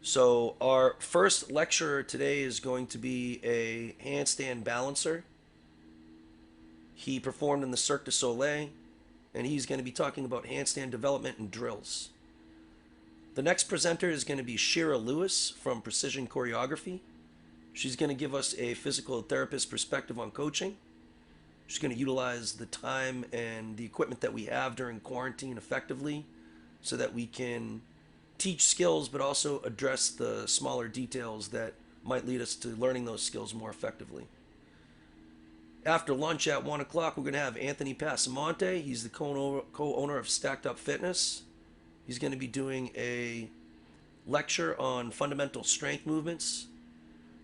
So, our first lecturer today is going to be a handstand balancer. He performed in the Cirque du Soleil, and he's going to be talking about handstand development and drills. The next presenter is going to be Shira Lewis from Precision Choreography. She's going to give us a physical therapist perspective on coaching. She's going to utilize the time and the equipment that we have during quarantine effectively so that we can teach skills but also address the smaller details that might lead us to learning those skills more effectively. After lunch at 1 o'clock, we're going to have Anthony Passamonte. He's the co-owner of Stacked Up Fitness. He's going to be doing a lecture on fundamental strength movements,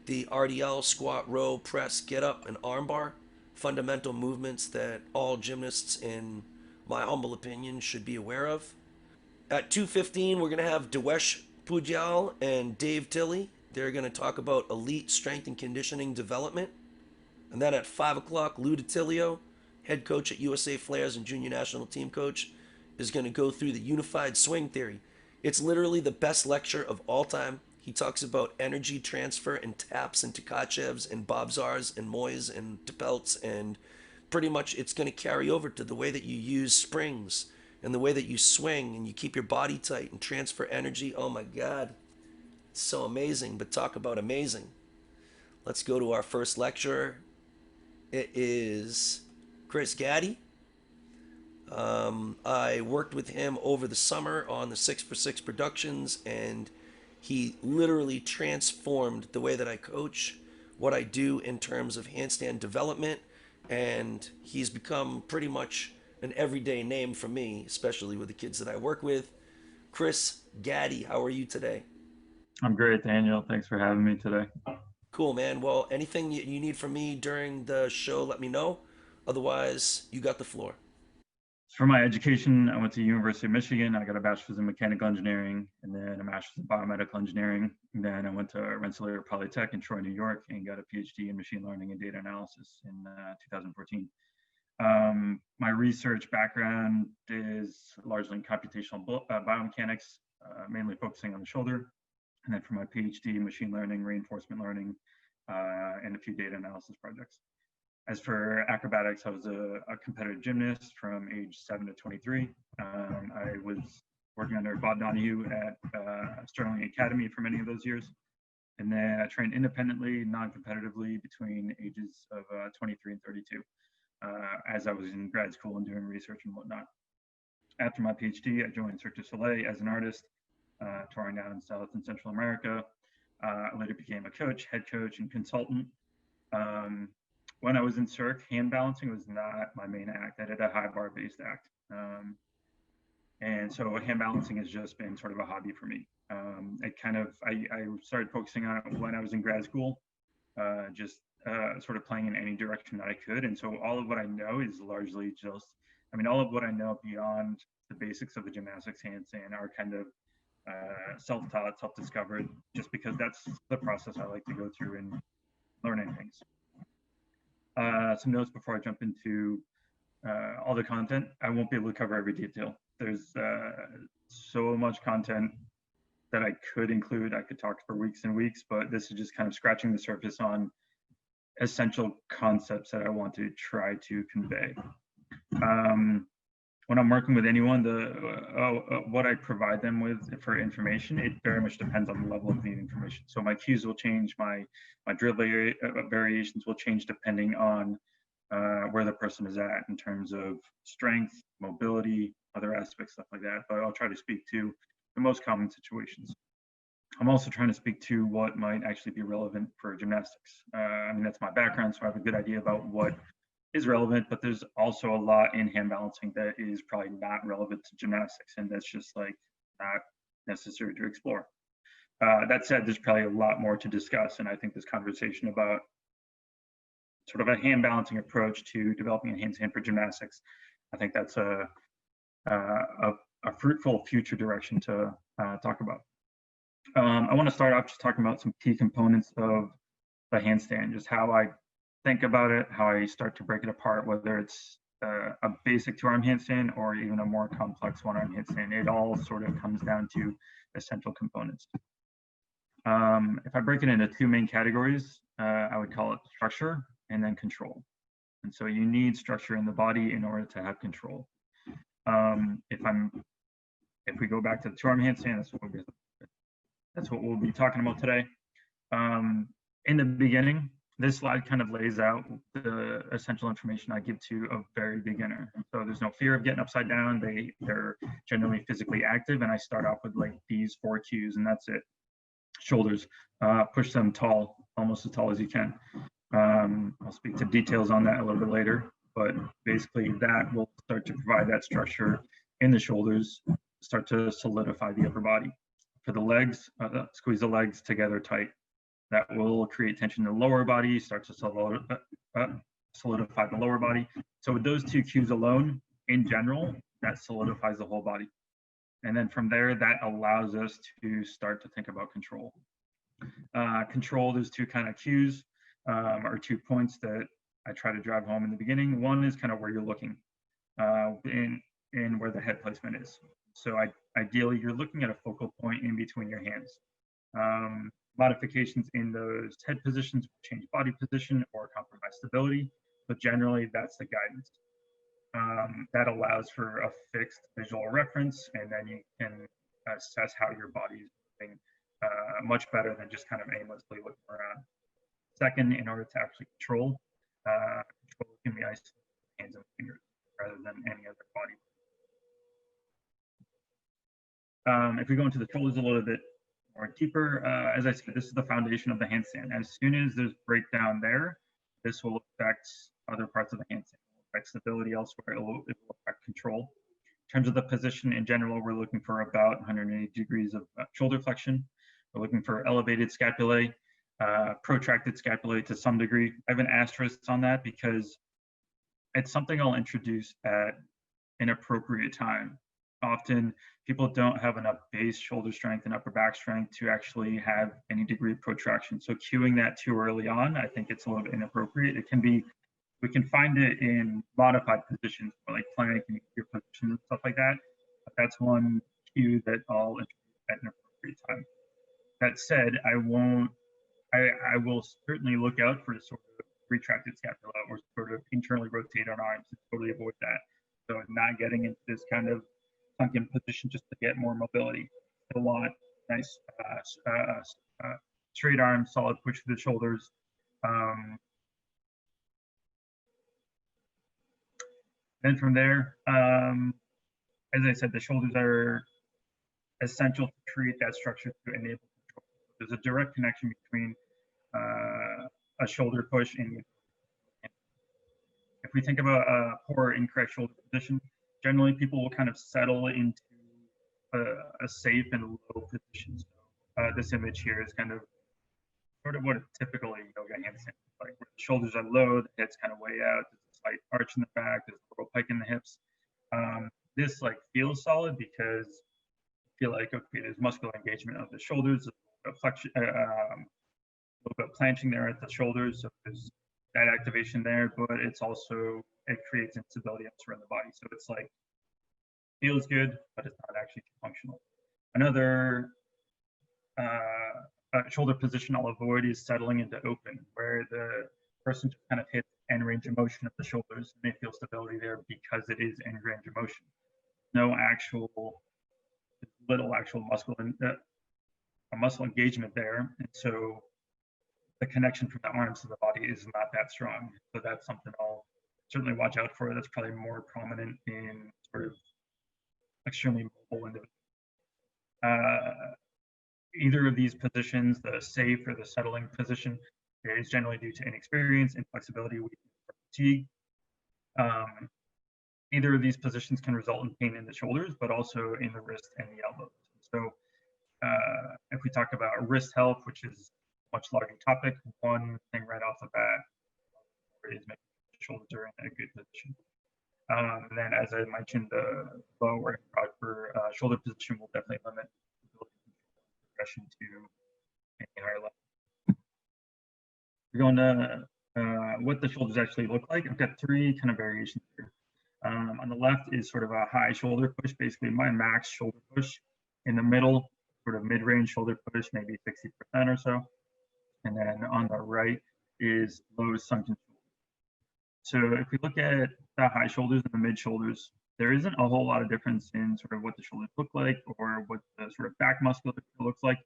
the RDL, squat, row, press, get up, and armbar, fundamental movements that all gymnasts, in my humble opinion, should be aware of. At 2:15, we're going to have Dewesh Pujal and Dave Tilley. They're going to talk about elite strength and conditioning development. And then at 5 o'clock, Lou DiTilio, head coach at USA Flares and junior national team coach, is going to go through the unified swing theory. It's literally the best lecture of all time. He talks about energy transfer and taps and Tkachevs and Bobzars and Moys and Tepelts, and pretty much it's going to carry over to the way that you use springs and the way that you swing and you keep your body tight and transfer energy. Oh my God, it's so amazing. But talk about amazing. Let's go to our first lecturer. It is Chris Gatti. I worked with him over the summer on the 6 for 6 productions, and he literally transformed the way that I coach, what I do in terms of handstand development, and he's become pretty much an everyday name for me, especially with the kids that I work with. Chris Gatti, how are you today? I'm great, Daniel. Thanks for having me today. Cool, man. Well, anything you need from me during the show, let me know. Otherwise, you got the floor. For my education, I went to University of Michigan. I got a bachelor's in mechanical engineering and then a master's in biomedical engineering. And then I went to Rensselaer Polytech in Troy, New York, and got a PhD in machine learning and data analysis in 2014. My research background is largely in computational biomechanics, mainly focusing on the shoulder. And then for my PhD, machine learning, reinforcement learning, and a few data analysis projects. As for acrobatics, I was a competitive gymnast from age 7 to 23. I was working under Bob Donahue at Sterling Academy for many of those years. And then I trained independently, non-competitively between ages of 23 and 32 as I was in grad school and doing research and whatnot. After my PhD, I joined Cirque du Soleil as an artist, touring down in South and Central America. I later became a coach, head coach, and consultant. Um, when I was in Cirque, hand balancing was not my main act. I did a high bar based act. And so hand balancing has just been sort of a hobby for me. I started focusing on it when I was in grad school, just sort of playing in any direction that I could. And so all of what I know is largely just, all of what I know beyond the basics of the gymnastics handstand are kind of self-taught, self-discovered, just because that's the process I like to go through in learning things. Some notes before I jump into all the content. I won't be able to cover every detail. There's so much content that I could include. I could talk for weeks and weeks, but this is just kind of scratching the surface on essential concepts that I want to try to convey. When I'm working with anyone, what I provide them with for information, it very much depends on the level of the information. So my cues will change, my drill variations will change depending on where the person is at in terms of strength, mobility, other aspects, stuff like that. But I'll try to speak to the most common situations. I'm also trying to speak to what might actually be relevant for gymnastics. That's my background, so I have a good idea about what is relevant, but there's also a lot in hand balancing that is probably not relevant to gymnastics, and that's just like not necessary to explore. That said, there's probably a lot more to discuss, and I think this conversation about sort of a hand balancing approach to developing a handstand for gymnastics, I think that's a fruitful future direction to talk about. I want to start off just talking about some key components of the handstand, just how I think about it, how I start to break it apart, whether it's a basic two-arm handstand or even a more complex one-arm handstand. It all sort of comes down to essential components. If I break it into two main categories, I would call it structure and then control. And so you need structure in the body in order to have control. If we go back to the two-arm handstand, that's what we'll be talking about today. In the beginning, this slide kind of lays out the essential information I give to a very beginner. So there's no fear of getting upside down. They're generally physically active, and I start off with like these 4 cues, and that's it. Shoulders, push them tall, almost as tall as you can. I'll speak to details on that a little bit later, but basically that will start to provide that structure in the shoulders, start to solidify the upper body. For the legs, squeeze the legs together tight. That will create tension in the lower body, start to solidify the lower body. So with those 2 cues alone, in general, that solidifies the whole body. And then from there, that allows us to start to think about control. Control, there's 2 kind of cues or 2 points that I try to drive home in the beginning. One is kind of where you're looking and where the head placement is. So ideally, you're looking at a focal point in between your hands. Modifications in those head positions will change body position or compromise stability, but generally that's the guidance. That allows for a fixed visual reference, and then you can assess how your body is moving much better than just kind of aimlessly looking around. Second, in order to actually control can be isolated hands and fingers rather than any other body. If we go into the shoulders a little bit more deeper, as I said, this is the foundation of the handstand. As soon as there's breakdown there, this will affect other parts of the handstand. It will affect stability elsewhere. It will affect control. In terms of the position in general, we're looking for about 180 degrees of shoulder flexion. We're looking for elevated scapulae, protracted scapulae to some degree. I have an asterisk on that because it's something I'll introduce at an appropriate time. Often people don't have enough base shoulder strength and upper back strength to actually have any degree of protraction. So cueing that too early on, I think it's a little bit inappropriate. It can be, we can find it in modified positions, like plank and your position and stuff like that. But that's one cue that I'll introduce at an appropriate time. That said, I will certainly look out for sort of retracted scapula or sort of internally rotated arms to totally avoid that. So not getting into this kind of sunken position just to get more mobility. Still want nice straight arms, solid push through the shoulders. Then from there, as I said, the shoulders are essential to create that structure to enable control. There's a direct connection between a shoulder push and if we think about a poor incorrect shoulder position, generally people will kind of settle into a safe and low position. So this image here is kind of sort of what a typical yoga handstand is like, where the shoulders are low, the head's kind of way out, there's a slight arch in the back, there's a little pike in the hips. This like feels solid because I feel like, okay, there's muscular engagement of the shoulders, a flexion, a little bit of planching there at the shoulders, so there's that activation there, but it's also, it creates instability elsewhere in the body. So it's like, feels good, but it's not actually functional. Another shoulder position I'll avoid is settling into open, where the person just kind of hits end range of motion of the shoulders and they feel stability there because it is end range of motion. No actual, little actual muscle engagement there. And so the connection from the arms to the body is not that strong. So that's something I'll certainly watch out for. That's probably more prominent in sort of extremely mobile individuals. Either of these positions, the safe or the settling position, is generally due to inexperience, inflexibility, weakness, or fatigue. Either of these positions can result in pain in the shoulders, but also in the wrist and the elbows. So if we talk about wrist health, which is a much larger topic, one thing right off the bat is making sure the shoulders are in a good position. And then, as I mentioned, the low or improper shoulder position will definitely limit progression to any higher level. We're going to what the shoulders actually look like. I've got 3 kind of variations here. On the left is sort of a high shoulder push, basically my max shoulder push. In the middle sort of mid-range shoulder push, maybe 60% or so. And then on the right is low sunken shoulders. So if we look at the high shoulders and the mid shoulders, there isn't a whole lot of difference in sort of what the shoulders look like or what the sort of back musculature looks like,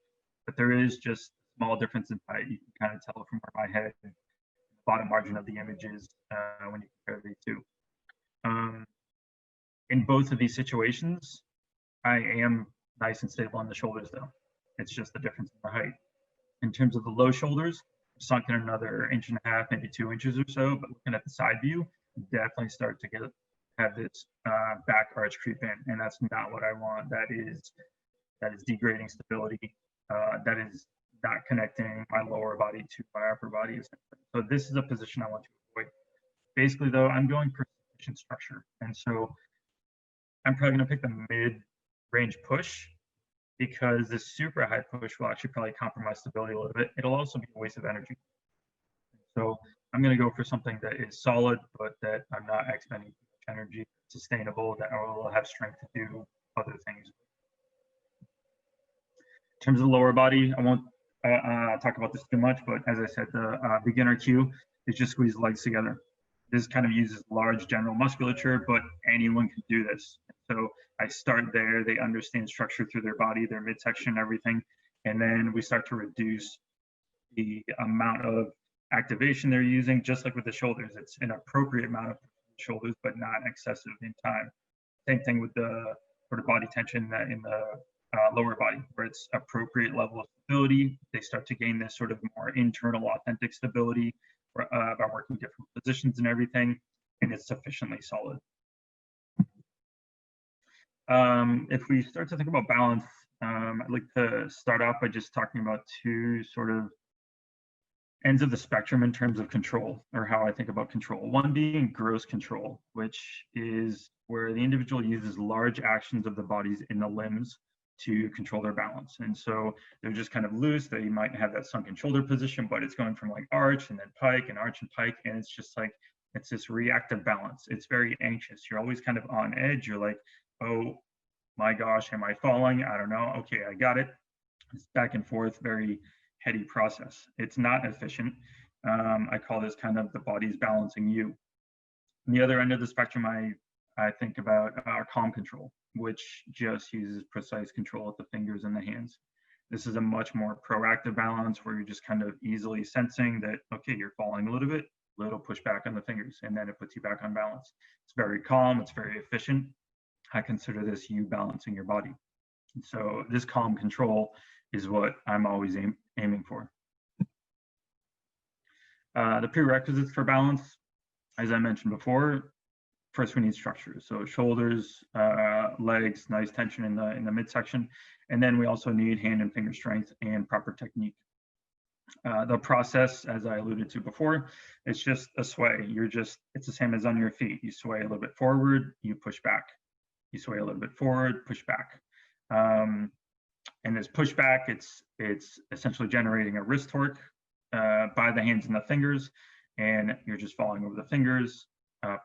but there is just a small difference in height. You can kind of tell from where my head and the bottom margin of the image is when you compare these two. In both of these situations, I am nice and stable on the shoulders though. It's just the difference in the height. In terms of the low shoulders, sunk in another 1.5 inches, maybe 2 inches or so, but looking at the side view, definitely start to have this back arch creep in, and that's not what I want. That is degrading stability. That is not connecting my lower body to my upper body, essentially. So this is a position I want to avoid. Basically, though, I'm going for sufficient structure, and so I'm probably going to pick the mid-range push because this super high push will actually probably compromise stability a little bit. It'll also be a waste of energy. So I'm going to go for something that is solid, but that I'm not expending energy, sustainable, that I will have strength to do other things. In terms of the lower body, I won't talk about this too much, but as I said, the beginner cue is just squeeze the legs together. This kind of uses large general musculature, but anyone can do this. So I start there, they understand structure through their body, their midsection, everything, and then we start to reduce the amount of activation they're using, just like with the shoulders. It's an appropriate amount of shoulders, but not excessive in time. Same thing with the sort of body tension in the lower body, where it's appropriate level of stability. They start to gain this sort of more internal, authentic stability by working different positions and everything, and it's sufficiently solid. If we start to think about balance, I'd like to start off by just talking about two sort of ends of the spectrum in terms of control, or how I think about control. One being gross control, which is where the individual uses large actions of the bodies in the limbs to control their balance. And so they're just kind of loose. They might have that sunken shoulder position, but it's going from like arch and then pike and arch and pike. And it's just like, it's this reactive balance. It's very anxious. You're always kind of on edge. You're like, oh my gosh, am I falling? I don't know. Okay, I got it. It's back and forth, very heady process. It's not efficient. I call this kind of the body's balancing you. On the other end of the spectrum, I think about calm control, which just uses precise control of the fingers and the hands. This is a much more proactive balance where you're just kind of easily sensing that, okay, you're falling a little push back on the fingers, and then it puts you back on balance. It's very calm, it's very efficient. I consider this you balancing your body. And so this calm control is what I'm always aiming for. The prerequisites for balance, as I mentioned before, first we need structure. So shoulders, legs, nice tension in the midsection, and then we also need hand and finger strength and proper technique. The process, as I alluded to before, it's just a sway. It's the same as on your feet. You sway a little bit forward, you push back. You sway a little bit forward, push back. And this pushback, it's essentially generating a wrist torque by the hands and the fingers, and you're just falling over the fingers.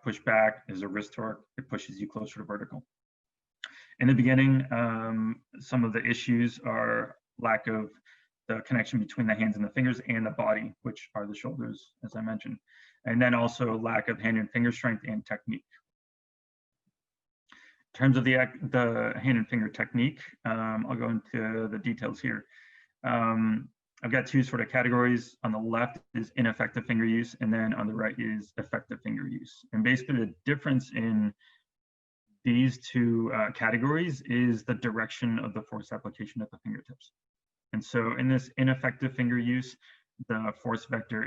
Push back is a wrist torque. It pushes you closer to vertical. In the beginning, some of the issues are lack of the connection between the hands and the fingers and the body, which are the shoulders, as I mentioned. And then also lack of hand and finger strength and technique. In terms of the hand and finger technique, I'll go into the details here. I've got two sort of categories. On the left is ineffective finger use, and then on the right is effective finger use. And basically the difference in these two categories is the direction of the force application at the fingertips. And so in this ineffective finger use, the force vector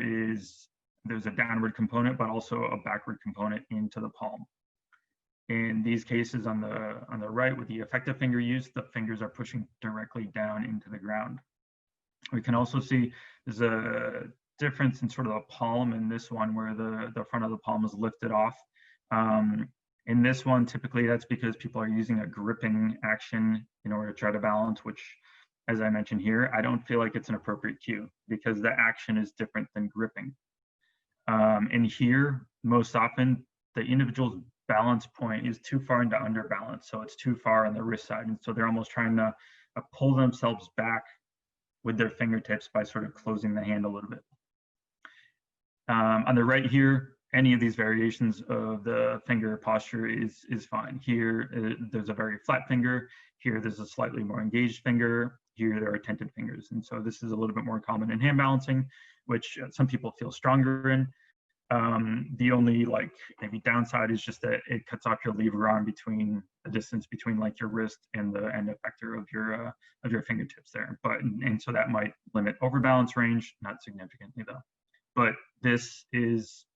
there's a downward component, but also a backward component into the palm. In these cases on the right with the effective finger use, the fingers are pushing directly down into the ground. We can also see there's a difference in sort of the palm in this one where the front of the palm is lifted off. In this one, typically that's because people are using a gripping action in order to try to balance, which, as I mentioned here, I don't feel like it's an appropriate cue because the action is different than gripping. And here, most often, the individual's balance point is too far into underbalance, so it's too far on the wrist side, and so they're almost trying to pull themselves back with their fingertips by sort of closing the hand a little bit. On the right here, any of these variations of the finger posture is fine. Here, there's a very flat finger. Here, there's a slightly more engaged finger. Here, there are tented fingers. And so this is a little bit more common in hand balancing, which some people feel stronger in. The only like maybe downside is just that it cuts off your lever arm between the distance between like your wrist and the end effector of your fingertips there. But and so that might limit overbalance range, not significantly though. But this is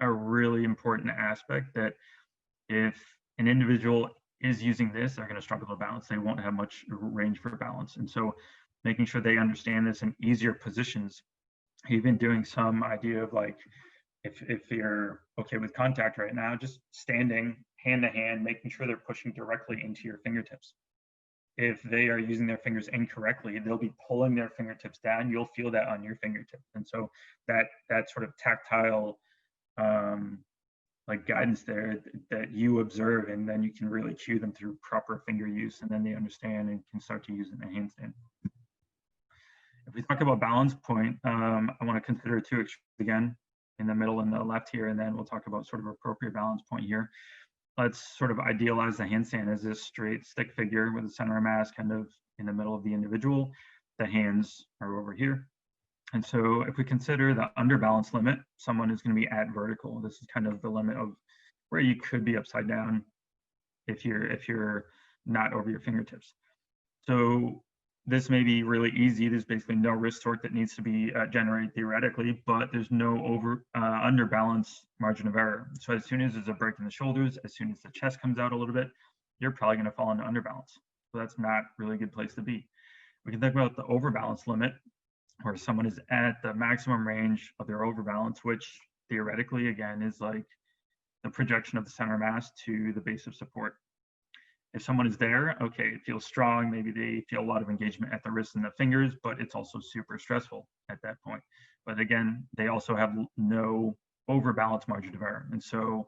a really important aspect that if an individual is using this, they're going to struggle to balance. They won't have much range for balance. And so making sure they understand this in easier positions, even doing some idea of like, if you're okay with contact right now, just standing hand to hand, making sure they're pushing directly into your fingertips. If they are using their fingers incorrectly, they'll be pulling their fingertips down. You'll feel that on your fingertip. And so that sort of tactile like guidance there that you observe, and then you can really cue them through proper finger use, and then they understand and can start to use it in a handstand. If we talk about balance point, I want to consider two extremes again, in the middle and the left here, and then we'll talk about sort of appropriate balance point here. Let's sort of idealize the handstand as this straight stick figure with the center of mass kind of in the middle of the individual. The hands are over here. And so if we consider the underbalance limit, someone is going to be at vertical. This is kind of the limit of where you could be upside down if you're not over your fingertips. So this may be really easy. There's basically no wrist torque that needs to be generated theoretically, but there's no underbalance margin of error. So as soon as there's a break in the shoulders, as soon as the chest comes out a little bit, you're probably going to fall into underbalance. So that's not really a good place to be. We can think about the overbalance limit, where someone is at the maximum range of their overbalance, which theoretically, again, is like the projection of the center of mass to the base of support. If someone is there, okay, it feels strong. Maybe they feel a lot of engagement at the wrists and the fingers, but it's also super stressful at that point. But again, they also have no overbalance margin of error. And so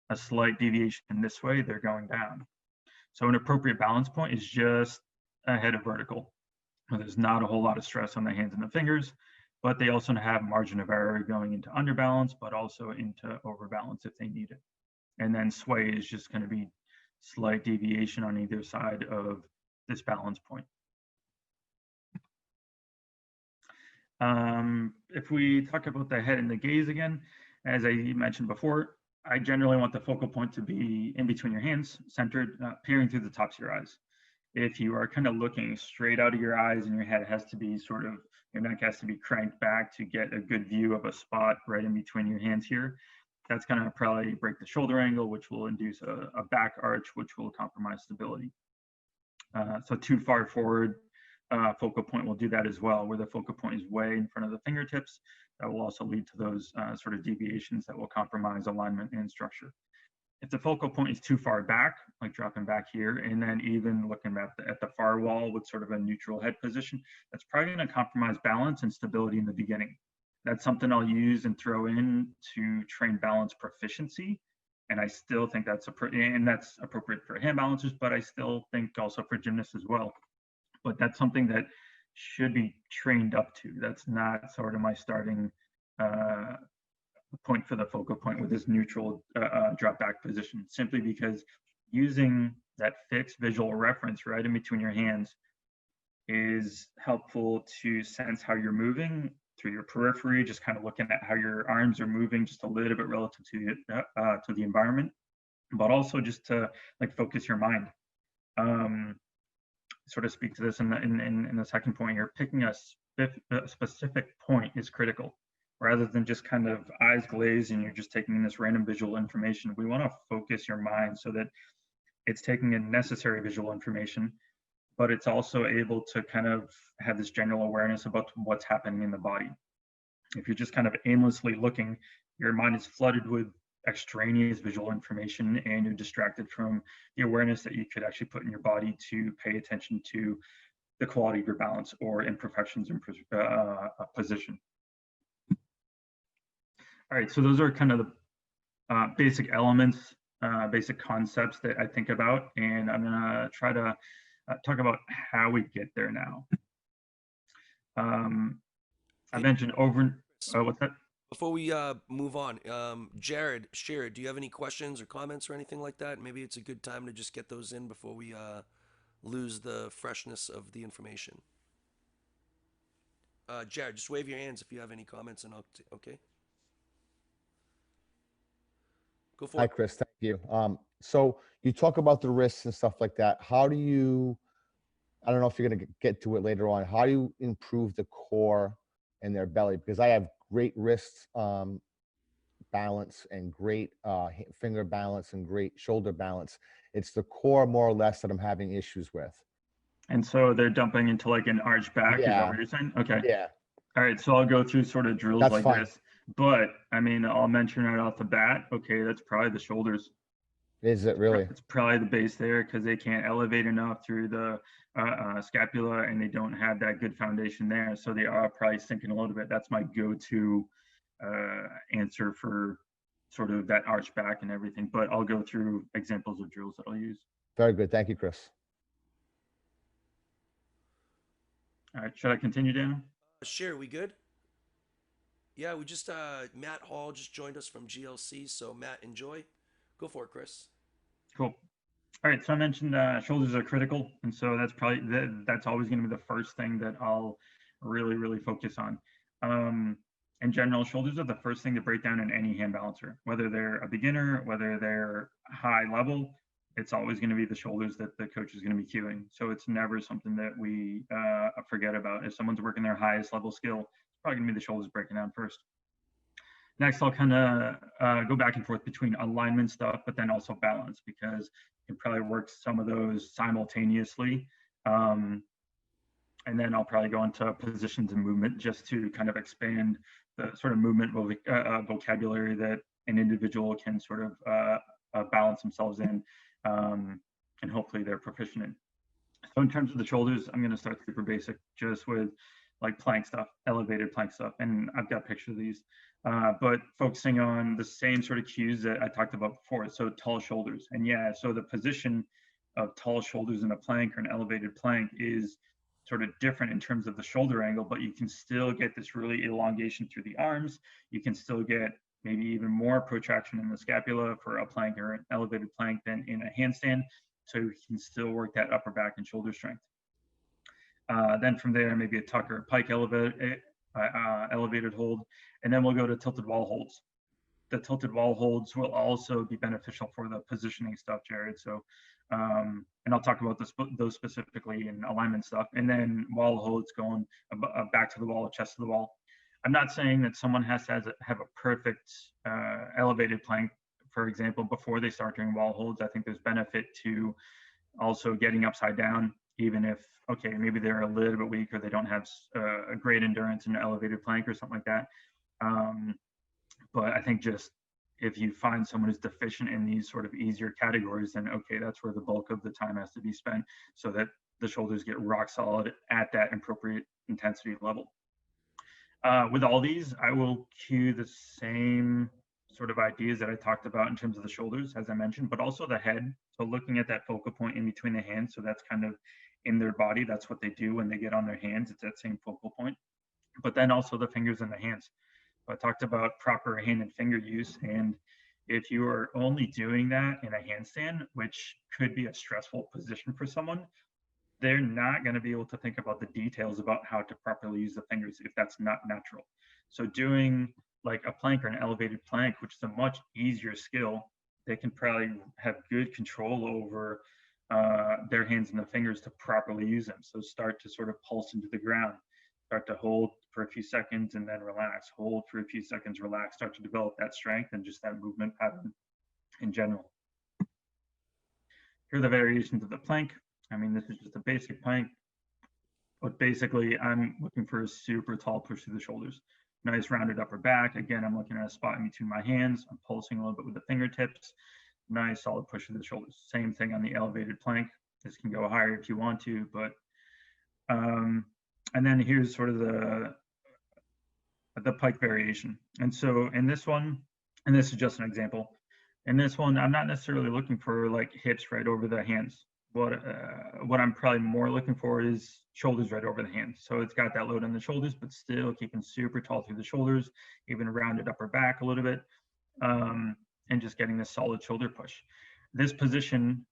a slight deviation in this way, they're going down. So an appropriate balance point is just ahead of vertical. There's not a whole lot of stress on the hands and the fingers, but they also have margin of error going into underbalance, but also into overbalance if they need it. And then sway is just going to be slight deviation on either side of this balance point. If we talk about the head and the gaze again, as I mentioned before, I generally want the focal point to be in between your hands, centered, peering through the tops of your eyes. If you are kind of looking straight out of your eyes and your head has to be sort of, your neck has to be cranked back to get a good view of a spot right in between your hands here, that's going to probably break the shoulder angle, which will induce a back arch, which will compromise stability. So too far forward focal point will do that as well, where the focal point is way in front of the fingertips. That will also lead to those sort of deviations that will compromise alignment and structure. If the focal point is too far back, like dropping back here, and then even looking at the far wall with sort of a neutral head position, that's probably going to compromise balance and stability in the beginning. That's something I'll use and throw in to train balance proficiency. And I still think that's appropriate for hand balancers, but I still think also for gymnasts as well. But that's something that should be trained up to. That's not sort of my starting point for the focal point with this neutral drop back position, simply because using that fixed visual reference right in between your hands is helpful to sense how you're moving through your periphery, just kind of looking at how your arms are moving just a little bit relative to the environment, but also just to like focus your mind. Sort of speak to this in the second point here. Picking a specific point is critical, rather than just kind of eyes glazed and you're just taking in this random visual information. We want to focus your mind so that it's taking in necessary visual information, but it's also able to kind of have this general awareness about what's happening in the body. If you're just kind of aimlessly looking, your mind is flooded with extraneous visual information and you're distracted from the awareness that you could actually put in your body to pay attention to the quality of your balance or imperfections in position. All right, so those are kind of the basic elements, basic concepts that I think about, and I'm gonna try to talk about how we get there now. I Hey, mentioned over, what's that? before we move on, Jared, Sherrod, do you have any questions or comments or anything like that? Maybe it's a good time to just get those in before we lose the freshness of the information. Jared, just wave your hands if you have any comments, and okay, go for Hi, it. Chris. Thank you. So you talk about the risks and stuff like that. How do you, I don't know if you're going to get to it later on, how do you improve the core and their belly? Because I have great wrist balance and great finger balance and great shoulder balance. It's the core more or less that I'm having issues with. And so they're dumping into like an arch back. Is that Yeah, what you're saying? Okay. yeah, All right. So I'll go through sort of drills that's like fine. this. But I mean, I'll mention right off the bat, okay, that's probably the shoulders. Is it really? It's probably the base there because they can't elevate enough through the scapula and they don't have that good foundation there. So they are probably sinking a little bit. That's my go-to answer for sort of that arch back and everything. But I'll go through examples of drills that I'll use. Very good. Thank you, Chris. All right. Should I continue, Dan? Sherrod, we good? Yeah, we just Matt Hall just joined us from GLC, so Matt, enjoy. Go for it, Chris. Cool. All right, so I mentioned shoulders are critical, and so that's probably that's always going to be the first thing that I'll really focus on. In general, shoulders are the first thing to break down in any hand balancer, whether they're a beginner, whether they're high level. It's always going to be the shoulders that the coach is going to be cueing. So it's never something that we forget about. If someone's working their highest level skill, it's probably going to be the shoulders breaking down first. Next, I'll kind of go back and forth between alignment stuff, but then also balance, because you can probably work some of those simultaneously. And then I'll probably go into positions and movement just to kind of expand the sort of movement vocabulary that an individual can sort of balance themselves in, and hopefully they're proficient in. So in terms of the shoulders, I'm going to start super basic, just with like plank stuff, elevated plank stuff. And I've got pictures of these, but focusing on the same sort of cues that I talked about before. So tall shoulders. And yeah, so the position of tall shoulders in a plank or an elevated plank is sort of different in terms of the shoulder angle, but you can still get this really elongation through the arms. You can still get maybe even more protraction in the scapula for a plank or an elevated plank than in a handstand. So you can still work that upper back and shoulder strength. Then from there, maybe a tuck or a pike elevated hold, and then we'll go to tilted wall holds. The tilted wall holds will also be beneficial for the positioning stuff, Jared. So, and I'll talk about those specifically in alignment stuff. And then wall holds going back to the wall, chest to the wall. I'm not saying that someone has to have a perfect elevated plank, for example, before they start doing wall holds. I think there's benefit to also getting upside down, even if, okay, maybe they're a little bit weak or they don't have a great endurance in an elevated plank or something like that. But I think just if you find someone who's deficient in these sort of easier categories, then okay, that's where the bulk of the time has to be spent so that the shoulders get rock solid at that appropriate intensity level. With all these, I will cue the same sort of ideas that I talked about in terms of the shoulders, as I mentioned, but also the head. So looking at that focal point in between the hands, so that's kind of in their body. That's what they do when they get on their hands. It's that same focal point. But then also the fingers and the hands. I talked about proper hand and finger use. And if you are only doing that in a handstand, which could be a stressful position for someone, they're not going to be able to think about the details about how to properly use the fingers if that's not natural. So doing like a plank or an elevated plank, which is a much easier skill, they can probably have good control over their hands and the fingers to properly use them. So start to sort of pulse into the ground, start to hold for a few seconds and then relax, hold for a few seconds, relax, start to develop that strength and just that movement pattern in general. Here are the variations of the plank. I mean, this is just a basic plank, but basically I'm looking for a super tall push through the shoulders. Nice rounded upper back. Again, I'm looking at a spot in between my hands. I'm pulsing a little bit with the fingertips. Nice solid push through the shoulders. Same thing on the elevated plank. This can go higher if you want to, but and then here's sort of the pike variation. And so in this one, and this is just an example, in this one, I'm not necessarily looking for like hips right over the hands, what I'm probably more looking for is shoulders right over the hands. So it's got that load on the shoulders, but still keeping super tall through the shoulders, even rounded upper back a little bit, and just getting this solid shoulder push. This position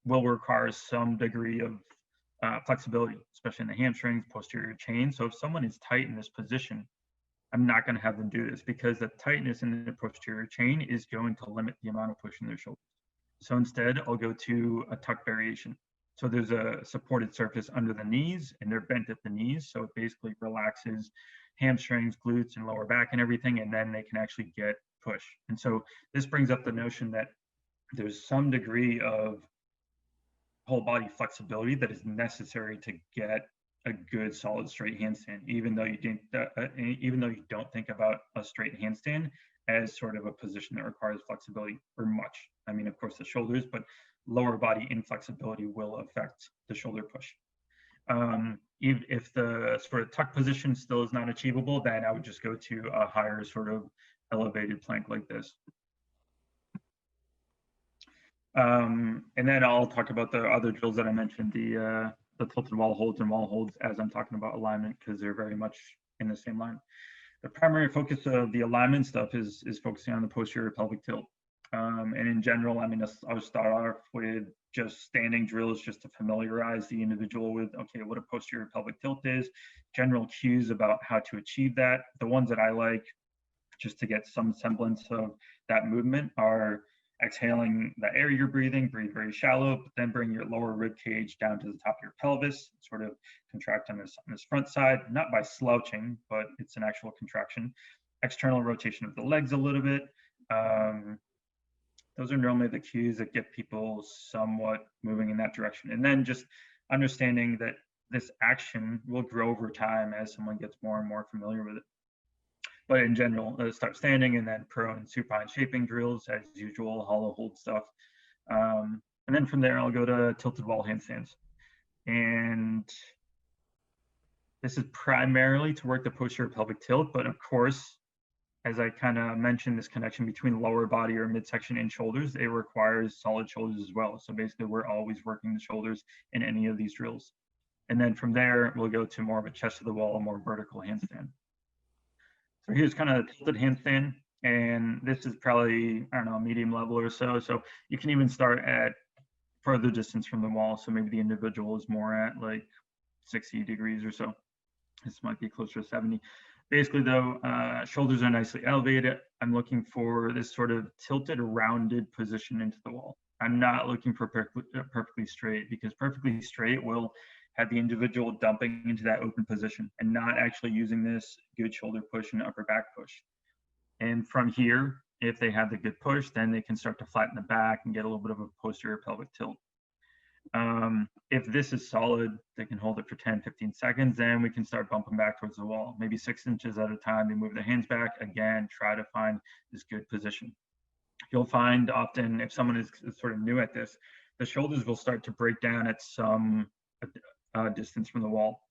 will require some degree of flexibility, especially in the hamstrings, posterior chain. So if someone is tight in this position, I'm not going to have them do this because the tightness in the posterior chain is going to limit the amount of push in their shoulders. So instead, I'll go to a tuck variation. So there's a supported surface under the knees and they're bent at the knees. So it basically relaxes hamstrings, glutes, and lower back and everything. And then they can actually get push. And so this brings up the notion that there's some degree of whole body flexibility that is necessary to get a good solid straight handstand, even though you don't think about a straight handstand as sort of a position that requires flexibility or much. I mean, of course, the shoulders, but lower body inflexibility will affect the shoulder push. If the sort of tuck position still is not achievable, then I would just go to a higher sort of elevated plank like this. And then I'll talk about the other drills that I mentioned, the tilted wall holds and wall holds as I'm talking about alignment, because they're very much in the same line. The primary focus of the alignment stuff is focusing on the posterior pelvic tilt. And in general, I mean, I'll start off with just standing drills just to familiarize the individual with, okay, what a posterior pelvic tilt is, general cues about how to achieve that. The ones that I like just to get some semblance of that movement are exhaling the air you're breathing, breathe very shallow, but then bring your lower rib cage down to the top of your pelvis, sort of contract on this front side, not by slouching, but it's an actual contraction. External rotation of the legs a little bit. Those are normally the cues that get people somewhat moving in that direction. And then just understanding that this action will grow over time as someone gets more and more familiar with it. But in general, start standing and then prone and supine shaping drills as usual, hollow hold stuff. And then from there, I'll go to tilted wall handstands. And this is primarily to work the posterior pelvic tilt, but of course, as I kind of mentioned, this connection between lower body or midsection and shoulders, it requires solid shoulders as well. So basically, we're always working the shoulders in any of these drills. And then from there, we'll go to more of a chest to the wall, more vertical handstand. So here's kind of a tilted handstand, and this is probably, I don't know, medium level or so. So you can even start at further distance from the wall. So maybe the individual is more at like 60 degrees or so. This might be closer to 70. Basically though, shoulders are nicely elevated. I'm looking for this sort of tilted, rounded position into the wall. I'm not looking for perfectly straight, because perfectly straight will have the individual dumping into that open position and not actually using this good shoulder push and upper back push. And from here, if they have the good push, then they can start to flatten the back and get a little bit of a posterior pelvic tilt. If this is solid, they can hold it for 10, 15 seconds, then we can start bumping back towards the wall, maybe 6 inches at a time. They move their hands back. Again, try to find this good position. You'll find often if someone is sort of new at this, the shoulders will start to break down at some distance from the wall.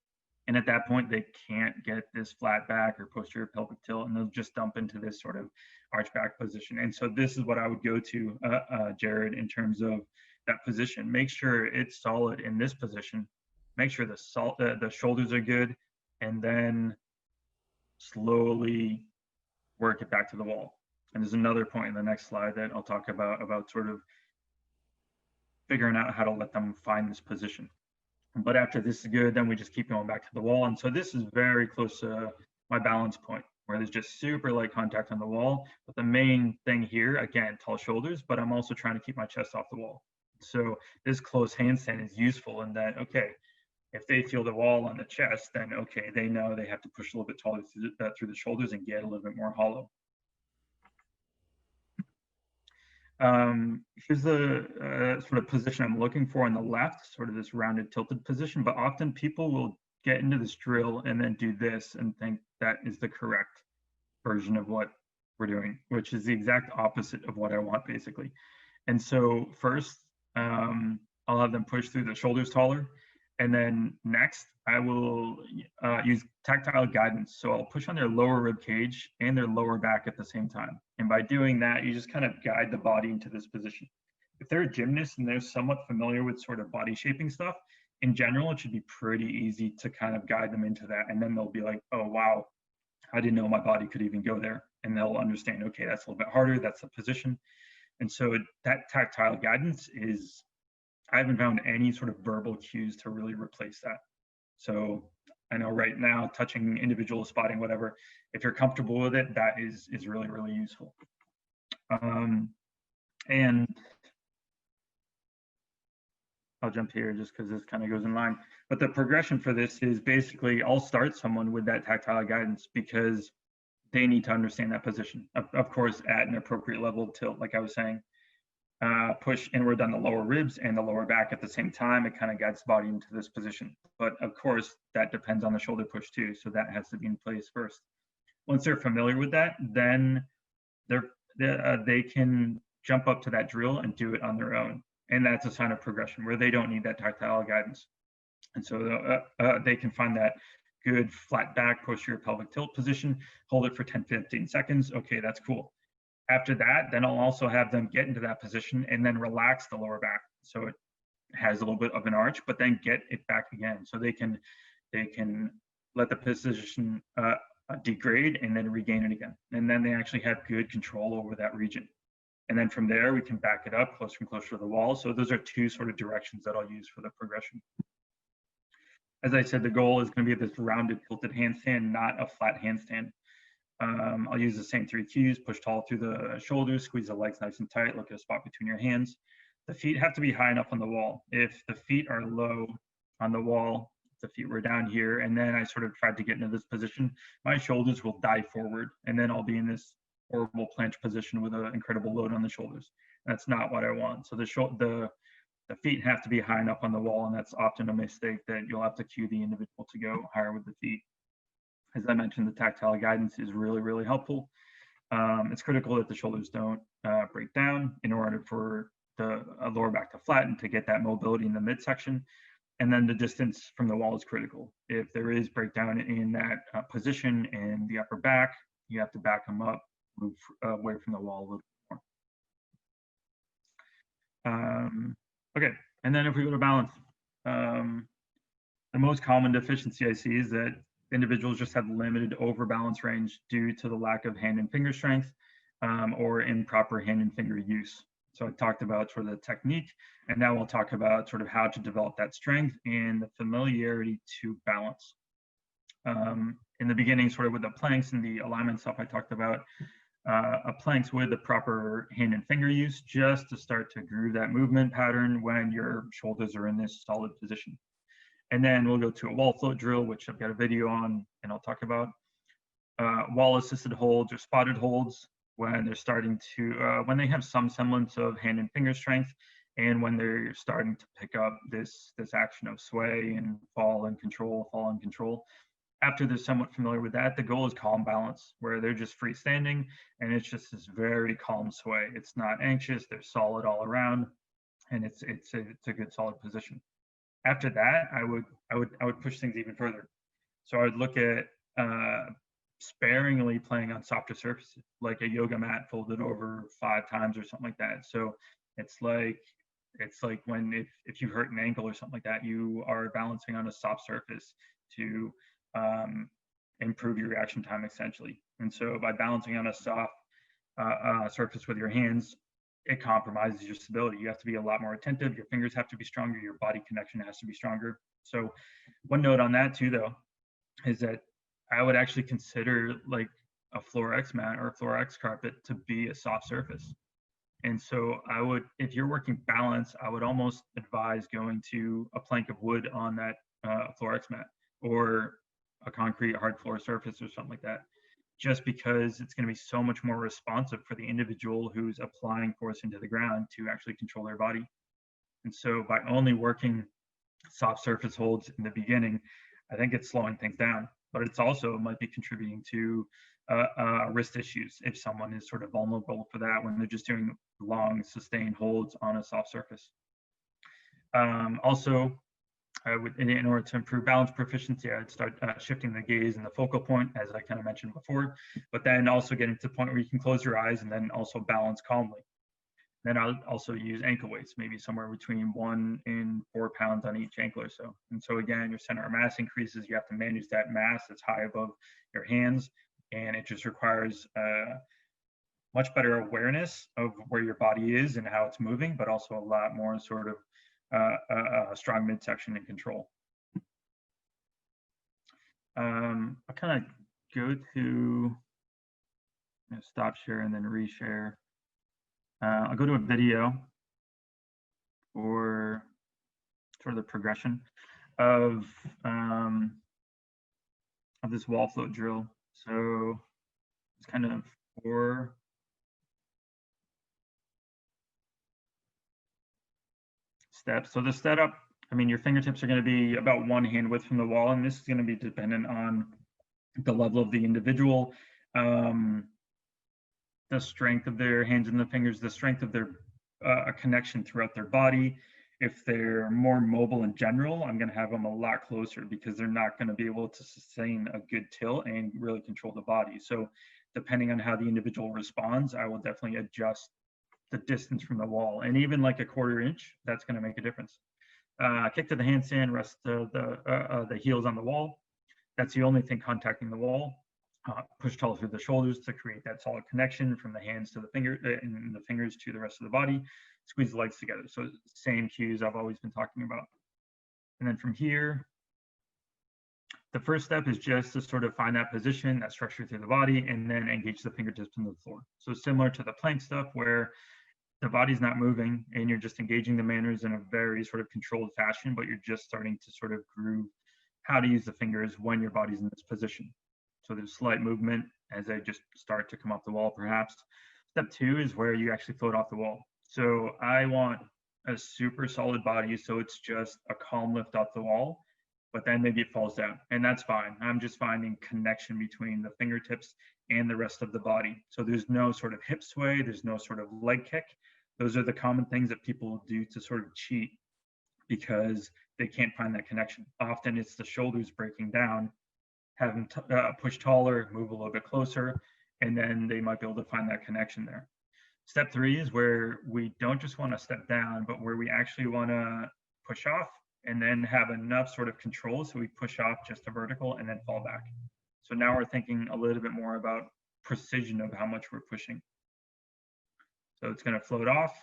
And at that point, they can't get this flat back or posterior pelvic tilt, and they'll just dump into this sort of arch back position. And so this is what I would go to, Jared, in terms of that position. Make sure it's solid in this position. Make sure the shoulders are good, and then slowly work it back to the wall. And there's another point in the next slide that I'll talk about sort of figuring out how to let them find this position. But after this is good, then we just keep going back to the wall. And so this is very close to my balance point, where there's just super light contact on the wall. But the main thing here, again, tall shoulders, but I'm also trying to keep my chest off the wall. So this close handstand is useful in that, okay, if they feel the wall on the chest, then okay, they know they have to push a little bit taller through the shoulders and get a little bit more hollow. Here's the sort of position I'm looking for on the left, sort of this rounded tilted position, but often people will get into this drill and then do this and think that is the correct version of what we're doing, which is the exact opposite of what I want basically. And so first, I'll have them push through the shoulders taller. And then next, I will use tactile guidance. So I'll push on their lower rib cage and their lower back at the same time. And by doing that, you just kind of guide the body into this position. if they're a gymnast and they're somewhat familiar with sort of body shaping stuff, in general, it should be pretty easy to kind of guide them into that. And then they'll be like, oh, wow, I didn't know my body could even go there. And they'll understand, okay, that's a little bit harder. That's the position. And so that tactile guidance is, I haven't found any sort of verbal cues to really replace that. So I know right now, touching individual spotting, whatever, if you're comfortable with it, that is really, really useful. And I'll jump here just because this kind of goes in line. But the progression for this is basically I'll start someone with that tactile guidance because they need to understand that position. Of course, at an appropriate level of tilt, like I was saying. Push inward on the lower ribs and the lower back at the same time. It kind of guides the body into this position. But of course, that depends on the shoulder push too. So that has to be in place first. Once they're familiar with that, then they can jump up to that drill and do it on their own. And that's a sign of progression where they don't need that tactile guidance. And so they can find that good flat back, posterior pelvic tilt position, hold it for 10, 15 seconds. Okay, that's cool. After that, then I'll also have them get into that position and then relax the lower back. So it has a little bit of an arch, but then get it back again. So they can let the position degrade and then regain it again. And then they actually have good control over that region. And then from there, we can back it up closer and closer to the wall. So those are two sort of directions that I'll use for the progression. As I said, the goal is going to be this rounded tilted handstand, not a flat handstand. I'll use the same 3 cues: push tall through the shoulders, squeeze the legs nice and tight, look at a spot between your hands. The feet have to be high enough on the wall. If the feet are low on the wall, the feet were down here, and then I sort of tried to get into this position, my shoulders will dive forward, and then I'll be in this horrible planche position with an incredible load on the shoulders. That's not what I want. So the feet have to be high enough on the wall, and that's often a mistake that you'll have to cue the individual to go higher with the feet. As I mentioned, the tactile guidance is really, really helpful. It's critical that the shoulders don't break down in order for the lower back to flatten to get that mobility in the midsection. And then the distance from the wall is critical. If there is breakdown in that position in the upper back, you have to back them up, move away from the wall a little more. Okay, and then if we go to balance, the most common deficiency I see is that individuals just have limited overbalance range due to the lack of hand and finger strength or improper hand and finger use. So I talked about sort of the technique, and now we'll talk about sort of how to develop that strength and the familiarity to balance. In the beginning, sort of with the planks and the alignment stuff I talked about, planks with the proper hand and finger use just to start to groove that movement pattern when your shoulders are in this solid position. And then we'll go to a wall float drill, which I've got a video on and I'll talk about. Wall assisted holds or spotted holds when they're starting to, when they have some semblance of hand and finger strength, and when they're starting to pick up this action of sway and fall and control, fall and control. After they're somewhat familiar with that, the goal is calm balance, where they're just freestanding and it's just this very calm sway. It's not anxious, they're solid all around, and it's a good solid position. After that, I would push things even further. So I would look at sparingly playing on softer surfaces, like a yoga mat folded over 5 times or something like that. So it's like when if you hurt an ankle or something like that, you are balancing on a soft surface to improve your reaction time essentially. And so by balancing on a soft surface with your hands, it compromises your stability. You have to be a lot more attentive. Your fingers have to be stronger. Your body connection has to be stronger. So one note on that too, though, is that I would actually consider like a Floor X mat or a Floor X carpet to be a soft surface. And so I would, if you're working balance, I would almost advise going to a plank of wood on that Floor X mat or a concrete hard floor surface or something like that, just because it's going to be so much more responsive for the individual who's applying force into the ground to actually control their body. And so by only working soft surface holds in the beginning, I think it's slowing things down, but it's also might be contributing to wrist issues if someone is sort of vulnerable for that when they're just doing long sustained holds on a soft surface. Also, I would, in order to improve balance proficiency, I'd start shifting the gaze and the focal point, as I kind of mentioned before, but then also getting to the point where you can close your eyes and then also balance calmly. Then I'll also use ankle weights, maybe somewhere between 1 and 4 pounds on each ankle or so. And so again, your center of mass increases. You have to manage that mass that's high above your hands, and it just requires much better awareness of where your body is and how it's moving, but also a lot more sort of strong midsection and control. I'll kind of go to stop share and then reshare. I'll go to a video for sort of the progression of this wall float drill. So it's kind of 4 steps. So the setup, I mean, your fingertips are going to be about 1 hand width from the wall, and this is going to be dependent on the level of the individual, the strength of their hands and the fingers, the strength of their connection throughout their body. If they're more mobile in general, I'm going to have them a lot closer because they're not going to be able to sustain a good tilt and really control the body. So depending on how the individual responds, I will definitely adjust the distance from the wall. And even like a 1/4 inch, that's going to make a difference. Kick to the handstand, rest the heels on the wall. That's the only thing contacting the wall. Push tall through the shoulders to create that solid connection from the hands to the finger and the fingers to the rest of the body. Squeeze the legs together. So same cues I've always been talking about. And then from here, the first step is just to sort of find that position, that structure through the body, and then engage the fingertips into the floor. So similar to the plank stuff where the body's not moving and you're just engaging the manners in a very sort of controlled fashion, but you're just starting to sort of groove how to use the fingers when your body's in this position. So there's slight movement as they just start to come off the wall, perhaps. Step 2 is where you actually float off the wall. So I want a super solid body, so it's just a calm lift off the wall, but then maybe it falls down, and that's fine. I'm just finding connection between the fingertips and the rest of the body. So there's no sort of hip sway, there's no sort of leg kick. Those are the common things that people do to sort of cheat because they can't find that connection. Often it's the shoulders breaking down, have them push taller, move a little bit closer, and then they might be able to find that connection there. Step 3 is where we don't just want to step down, but where we actually want to push off and then have enough sort of control so we push off just a vertical and then fall back. So now we're thinking a little bit more about precision of how much we're pushing. So it's going to float off,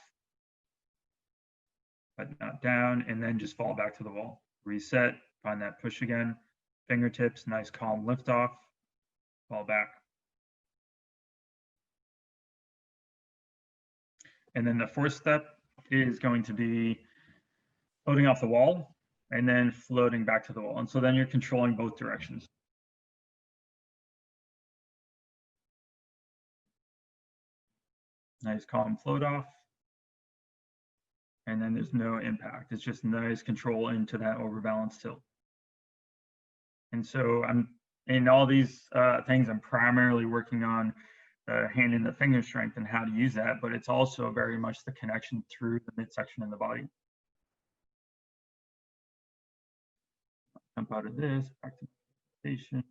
but not down, and then just fall back to the wall. Reset, find that push again, fingertips, nice calm lift off, fall back. And then the 4th step is going to be floating off the wall and then floating back to the wall. And so then you're controlling both directions. Nice calm float off. And then there's no impact. It's just nice control into that overbalanced tilt. And so I'm in all these things, I'm primarily working on the hand and the finger strength and how to use that, but it's also very much the connection through the midsection and the body. Jump out of this, back to station.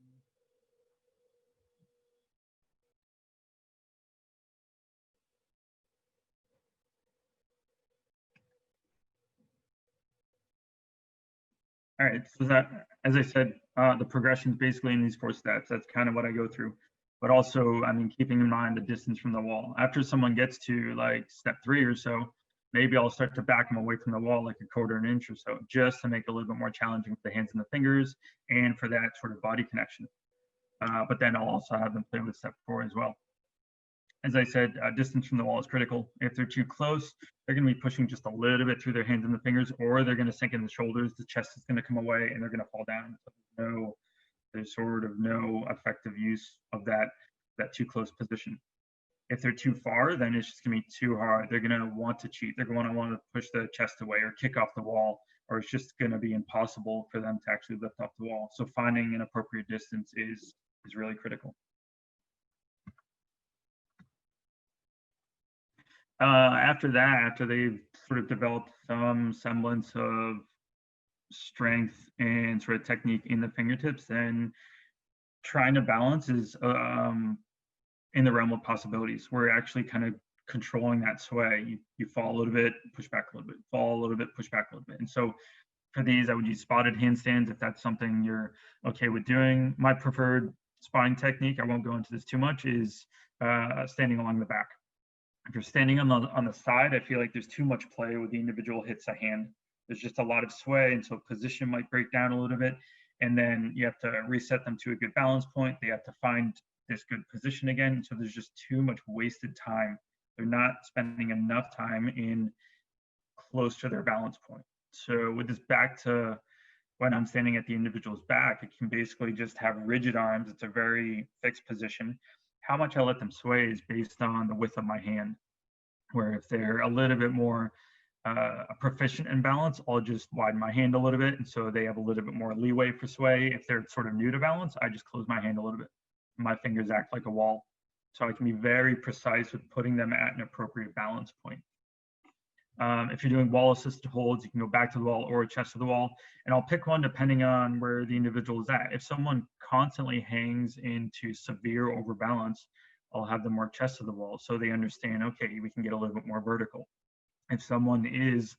All right, so that, as I said, the progression is basically in these 4 steps. That's kind of what I go through. But also, I mean, keeping in mind the distance from the wall. After someone gets to like step 3 or so, maybe I'll start to back them away from the wall like a 1/4 inch or so, just to make it a little bit more challenging with the hands and the fingers and for that sort of body connection. But then I'll also have them play with step 4 as well. As I said, distance from the wall is critical. If they're too close, they're going to be pushing just a little bit through their hands and the fingers, or they're going to sink in the shoulders. The chest is going to come away and they're going to fall down. So there's sort of no effective use of that too close position. If they're too far, then it's just going to be too hard. They're going to want to cheat. They're going to want to push the chest away or kick off the wall, or it's just going to be impossible for them to actually lift off the wall. So finding an appropriate distance is really critical. After that, after they've sort of developed some semblance of strength and sort of technique in the fingertips, then trying to balance is in the realm of possibilities. We're actually kind of controlling that sway. You fall a little bit, push back a little bit, fall a little bit, push back a little bit. And so for these, I would use spotted handstands if that's something you're okay with doing. My preferred spotting technique, I won't go into this too much, is standing along the back. If you're standing on the side, I feel like there's too much play with the individual hits a hand. There's just a lot of sway, and so position might break down a little bit. And then you have to reset them to a good balance point. They have to find this good position again. So there's just too much wasted time. They're not spending enough time in close to their balance point. So with this back to when I'm standing at the individual's back, it can basically just have rigid arms. It's a very fixed position. How much I let them sway is based on the width of my hand, where if they're a little bit more proficient in balance, I'll just widen my hand a little bit. And so they have a little bit more leeway for sway. If they're sort of new to balance, I just close my hand a little bit. My fingers act like a wall. So I can be very precise with putting them at an appropriate balance point. If you're doing wall assisted holds, you can go back to the wall or chest to the wall. And I'll pick one depending on where the individual is at. If someone constantly hangs into severe overbalance, I'll have them work chest to the wall so they understand, okay, we can get a little bit more vertical. If someone is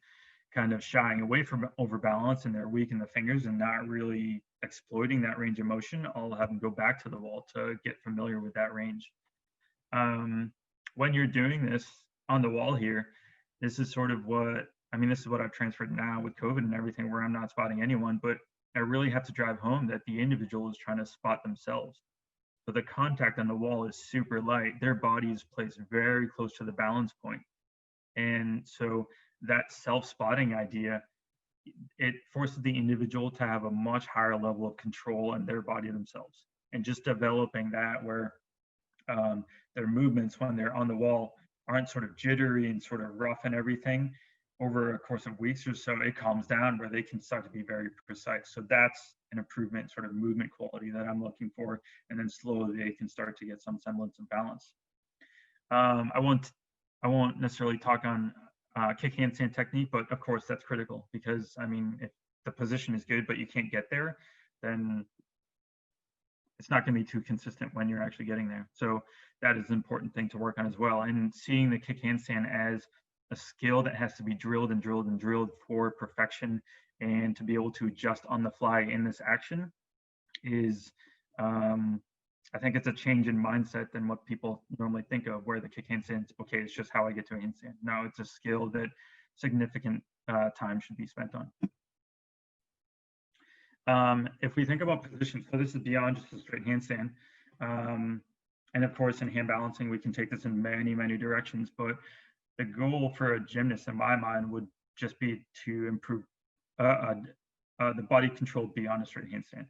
kind of shying away from overbalance and they're weak in the fingers and not really exploiting that range of motion, I'll have them go back to the wall to get familiar with that range. When you're doing this on the wall here, this is sort of what, I mean, this is what I've transferred now with COVID and everything, where I'm not spotting anyone, but I really have to drive home that the individual is trying to spot themselves. So the contact on the wall is super light. Their body is placed very close to the balance point. And so that self-spotting idea, it forces the individual to have a much higher level of control in their body themselves. And just developing that where their movements when they're on the wall aren't sort of jittery and sort of rough and everything, over a course of weeks or so, it calms down where they can start to be very precise. So that's an improvement, sort of movement quality that I'm looking for. And then slowly they can start to get some semblance of balance. I won't necessarily talk on kick handstand technique, but of course that's critical because, I mean, if the position is good, but you can't get there, then it's not going to be too consistent when you're actually getting there. So that is an important thing to work on as well. And seeing the kick handstand as a skill that has to be drilled and drilled and drilled for perfection and to be able to adjust on the fly in this action is, I think it's a change in mindset than what people normally think of, where the kick handstand, okay, it's just how I get to a handstand. No, it's a skill that significant time should be spent on. If we think about position, so this is beyond just a straight handstand. And of course, in hand balancing, we can take this in many, many directions, but the goal for a gymnast in my mind would just be to improve the body control beyond a straight handstand.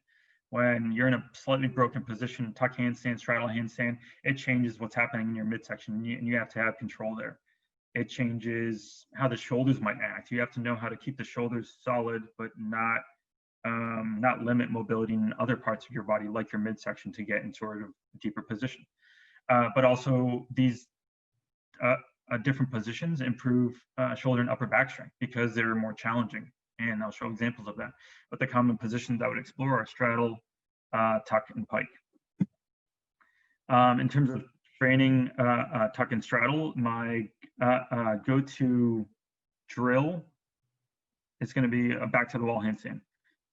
When you're in a slightly broken position, tuck handstand, straddle handstand, it changes what's happening in your midsection, and you have to have control there. It changes how the shoulders might act. You have to know how to keep the shoulders solid, but not limit mobility in other parts of your body, like your midsection, to get in sort of a deeper position. But also these different positions improve shoulder and upper back strength because they're more challenging. And I'll show examples of that. But the common positions I would explore are straddle, tuck, and pike. In terms of training tuck and straddle, my go-to drill is going to be a back to the wall handstand.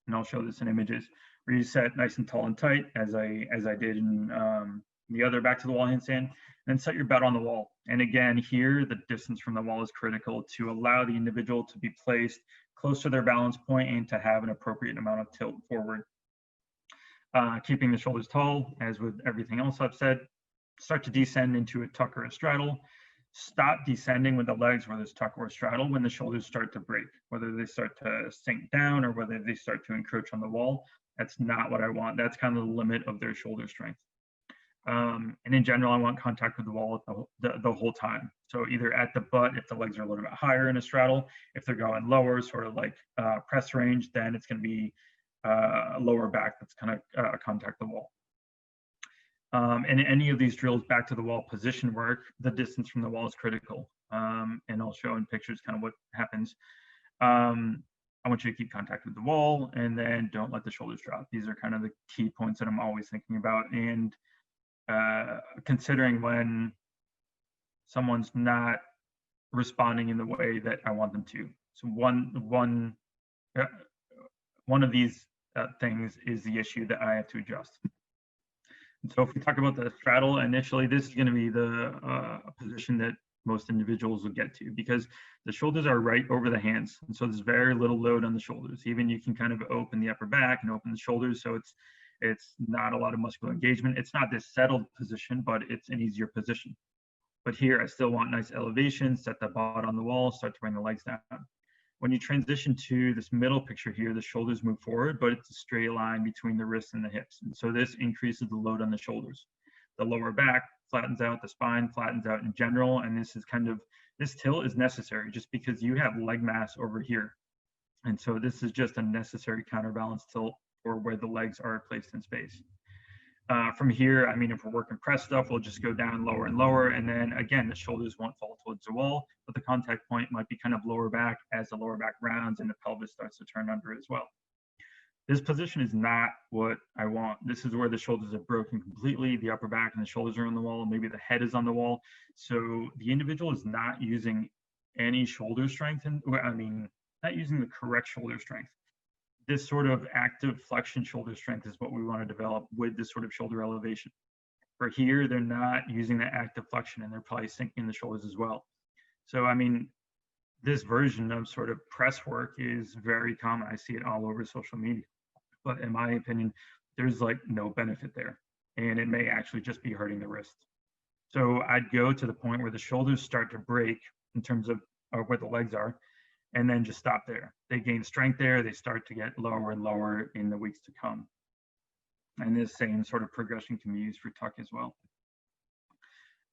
And I'll show this in images where you set nice and tall and tight, as I did in the other back to the wall handstand, and then set your butt on the wall. And again, here, the distance from the wall is critical to allow the individual to be placed close to their balance point and to have an appropriate amount of tilt forward. Keeping the shoulders tall, as with everything else I've said. Start to descend into a tuck or a straddle. Stop descending with the legs, whether it's tuck or straddle, when the shoulders start to break, whether they start to sink down or whether they start to encroach on the wall. That's not what I want. That's kind of the limit of their shoulder strength. And in general, I want contact with the wall the whole time. So either at the butt, if the legs are a little bit higher in a straddle, if they're going lower, sort of like press range, then it's going to be lower back that's going to contact the wall. And any of these drills back to the wall position work, the distance from the wall is critical. And I'll show in pictures kind of what happens. I want you to keep contact with the wall and then don't let the shoulders drop. These are kind of the key points that I'm always thinking about. And considering when someone's not responding in the way that I want them to. So one of these things is the issue that I have to adjust. And so if we talk about the straddle, initially, this is going to be the position that most individuals will get to, because the shoulders are right over the hands. And so there's very little load on the shoulders. Even you can kind of open the upper back and open the shoulders. So it's not a lot of muscular engagement. It's not this settled position, but it's an easier position. But here I still want nice elevation, set the butt on the wall, start to bring the legs down. When you transition to this middle picture here, the shoulders move forward, but it's a straight line between the wrists and the hips. And so this increases the load on the shoulders. The lower back flattens out, the spine flattens out in general. And this is this tilt is necessary just because you have leg mass over here. And so this is just a necessary counterbalance tilt for where the legs are placed in space. From here, I mean, if we're working press stuff, we'll just go down lower and lower. And then again, the shoulders won't fall towards the wall, but the contact point might be kind of lower back as the lower back rounds and the pelvis starts to turn under as well. This position is not what I want. This is where the shoulders are broken completely. The upper back and the shoulders are on the wall. Maybe the head is on the wall. So the individual is not using any shoulder strength. Not using the correct shoulder strength. This sort of active flexion shoulder strength is what we want to develop with this sort of shoulder elevation. For here, they're not using that active flexion and they're probably sinking the shoulders as well. So, I mean, this version of sort of press work is very common. I see it all over social media. But in my opinion, there's like no benefit there. And it may actually just be hurting the wrist. So I'd go to the point where the shoulders start to break in terms of where the legs are, and then just stop there. They gain strength there. They start to get lower and lower in the weeks to come. And this same sort of progression can be used for tuck as well.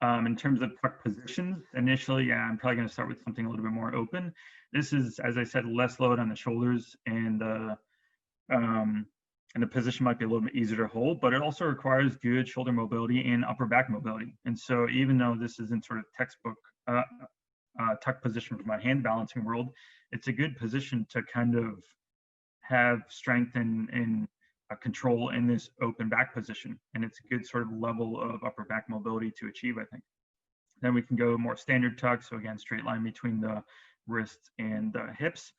In terms of tuck positions, initially, I'm probably going to start with something a little bit more open. This is, as I said, less load on the shoulders, and the position might be a little bit easier to hold, but it also requires good shoulder mobility and upper back mobility. And so even though this isn't sort of textbook tuck position for my hand balancing world, it's a good position to kind of have strength and control in this open back position. And it's a good sort of level of upper back mobility to achieve, I think. Then we can go more standard tuck. So again, straight line between the wrists and the hips,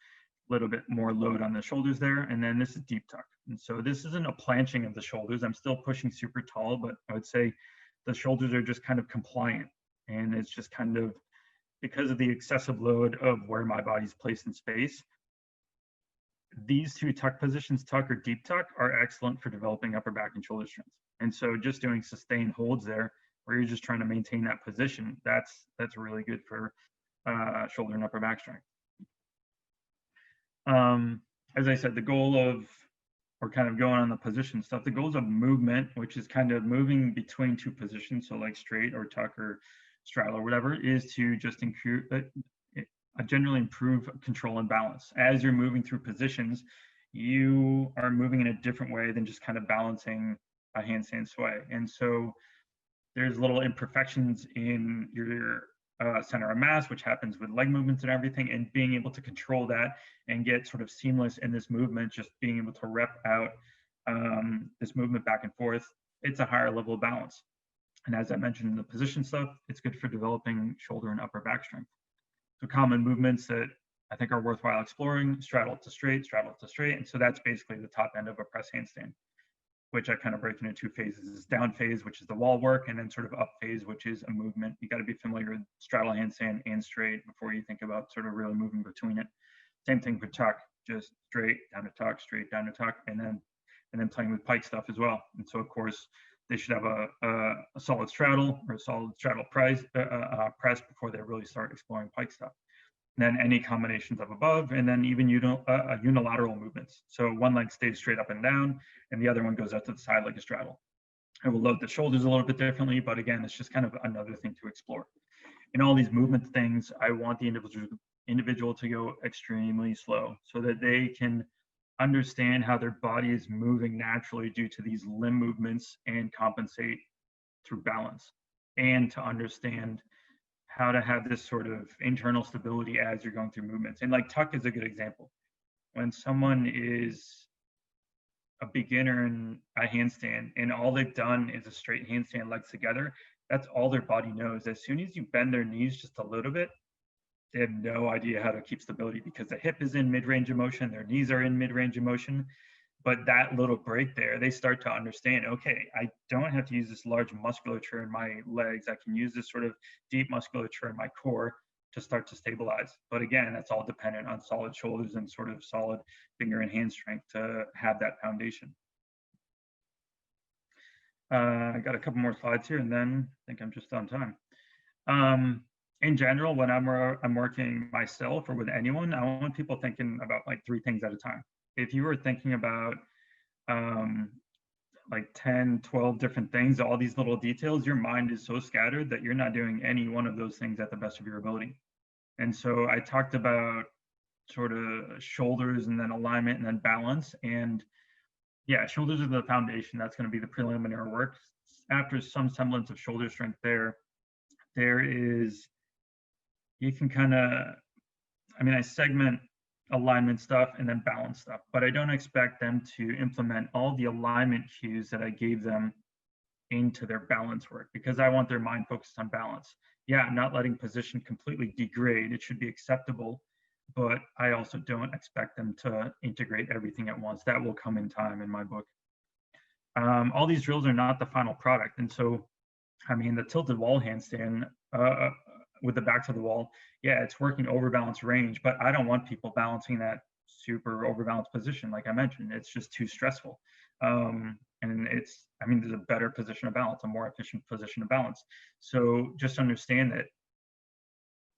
a little bit more load on the shoulders there. And then this is deep tuck. And so this isn't a planching of the shoulders. I'm still pushing super tall, but I would say the shoulders are just kind of compliant. And it's just kind of, because of the excessive load of where my body's placed in space, these two tuck positions, tuck or deep tuck, are excellent for developing upper back and shoulder strength. And so just doing sustained holds there, where you're just trying to maintain that position, that's really good for shoulder and upper back strength. As I said, the goal of, or kind of going on the position stuff, the goals of movement, which is kind of moving between two positions, so like straight or tuck or straddle or whatever, is to just generally improve control and balance. As you're moving through positions, you are moving in a different way than just kind of balancing a handstand sway. And so there's little imperfections in your center of mass, which happens with leg movements and everything, and being able to control that and get sort of seamless in this movement, just being able to rep out this movement back and forth, it's a higher level of balance. And as I mentioned in the position stuff, it's good for developing shoulder and upper back strength. So common movements that I think are worthwhile exploring: straddle to straight, straddle to straight. And so that's basically the top end of a press handstand, which I kind of break into two phases. Is down phase, which is the wall work, and then sort of up phase, which is a movement. You got to be familiar with straddle handstand and straight before you think about sort of really moving between it. Same thing for tuck, just straight down to tuck, straight down to tuck, and then playing with pike stuff as well. And so of course they should have a solid straddle or a solid straddle press before they really start exploring pike stuff. And then any combinations of above, and then even unilateral movements. So one leg stays straight up and down, and the other one goes out to the side like a straddle. I will load the shoulders a little bit differently, but again, it's just kind of another thing to explore. In all these movement things, I want the individual to go extremely slow so that they can understand how their body is moving naturally due to these limb movements and compensate through balance, and to understand how to have this sort of internal stability as you're going through movements. And like tuck is a good example. When someone is a beginner in a handstand and all they've done is a straight handstand legs together, That's all their body knows. As soon as you bend their knees just a little bit, they have no idea how to keep stability because the hip is in mid-range of motion, their knees are in mid-range of motion. But that little break there, they start to understand, okay, I don't have to use this large musculature in my legs. I can use this sort of deep musculature in my core to start to stabilize. But again, that's all dependent on solid shoulders and sort of solid finger and hand strength to have that foundation. I got a couple more slides here and then I think I'm just on time. In general, when I'm working myself or with anyone, I want people thinking about like 3 things at a time. If you were thinking about like 10, 12 different things, all these little details, your mind is so scattered that you're not doing any one of those things at the best of your ability. And so I talked about sort of shoulders and then alignment and then balance. And yeah, shoulders are the foundation. That's going to be the preliminary work. After some semblance of shoulder strength there is, you can kind of, I segment alignment stuff and then balance stuff, but I don't expect them to implement all the alignment cues that I gave them into their balance work because I want their mind focused on balance. Yeah, I'm not letting position completely degrade. It should be acceptable, but I also don't expect them to integrate everything at once. That will come in time in my book. All these drills are not the final product. And so, the tilted wall handstand with the back to the wall, yeah, it's working overbalance range, but I don't want people balancing that super overbalanced position. Like I mentioned, it's just too stressful. And there's a better position of balance, a more efficient position of balance. So just understand that